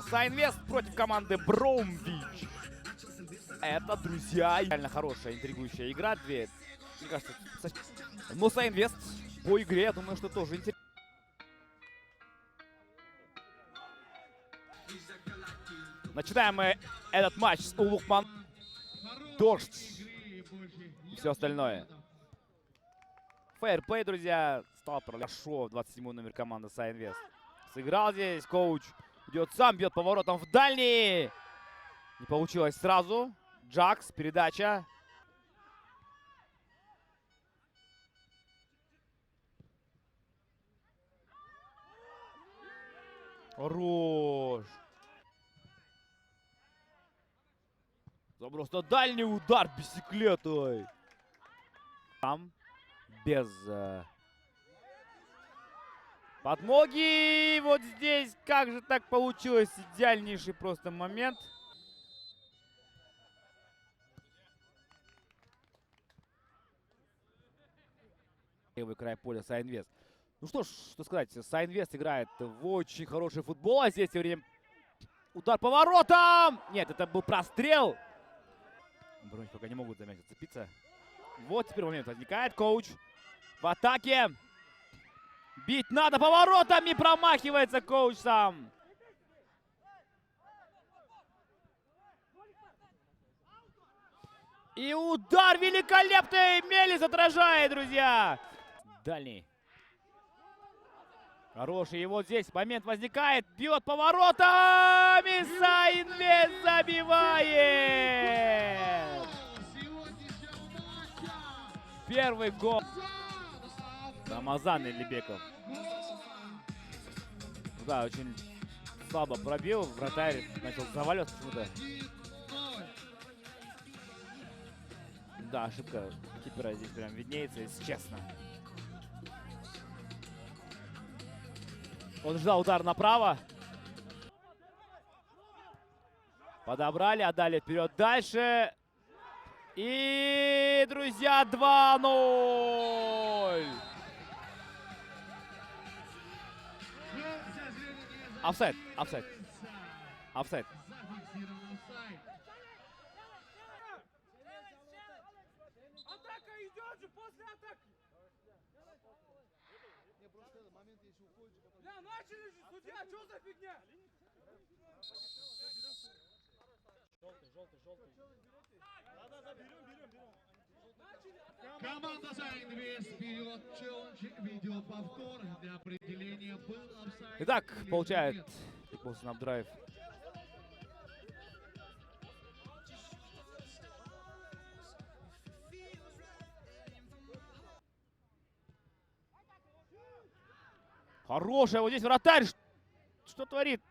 Сайнвест против команды Бромвич. Это, друзья, реально хорошая, интригующая игра. Две, мне кажется, но Сайнвест по игре, я думаю, что тоже интересно. Начинаем мы этот матч с Улукман, Дождь и все остальное. Фейрплей, друзья, стал хорошо. 27 номер команды Сайнвест. Сыграл здесь, коуч идет сам, бьет поворотом в дальний. Не получилось сразу. Джакс, передача. Хорош. Заброс на дальний удар бисиклетой. Там без подмоги. Вот здесь как же так получилось. Идеальнейший просто момент. Левый край поля Сайнвест. Ну что ж, что сказать. Сайнвест играет в очень хороший футбол. А здесь тем временем удар по воротам. Нет, это был прострел. Бронь пока не могут за мяч зацепиться. Вот теперь момент возникает. Коуч в атаке. Бить надо поворотами. Промахивается коуч сам. И удар великолепный. Мелис отражает, друзья. Дальний. Хороший. И вот здесь момент возникает. Бьет поворотами. Сайнвест забивает. Первый гол. Рамазан Элибеков. Да, очень слабо пробил. Вратарь начал заваливаться почему-то. Да, ошибка кипера здесь прям виднеется, если честно. Он ждал удар направо. Подобрали, отдали вперед дальше. И, друзья, 2-0. Офсайд, офсайд, офсайд. Атака идет же после атаки. Да, начали же, судья, что за фигня? Желтый. Да, берем. Команда Сайнвест вперед. Челлендж. Видеоповтор для определения был офсайд. Итак, получает снапдрайв. Хорошая вот здесь вратарь. Что творит?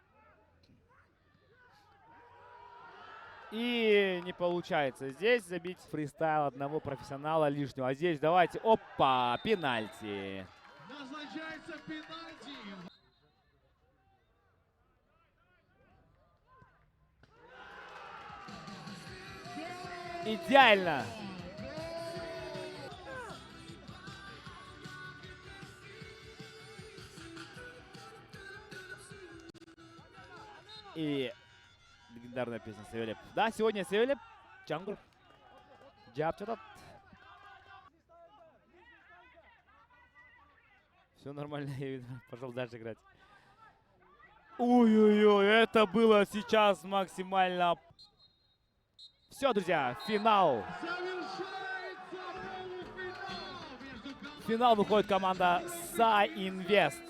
И не получается здесь забить фристайл одного профессионала лишнего. А здесь давайте, опа, пенальти. Назначается пенальти. Идеально. И легендарная песня Севелеп. Да, сегодня Севелеп, Чангур, Джапчатат. Все нормально, я видно. Пошел дальше играть. Ой-ой-ой, это было сейчас максимально. Все, друзья, финал. В финал выходит команда Сайнвест.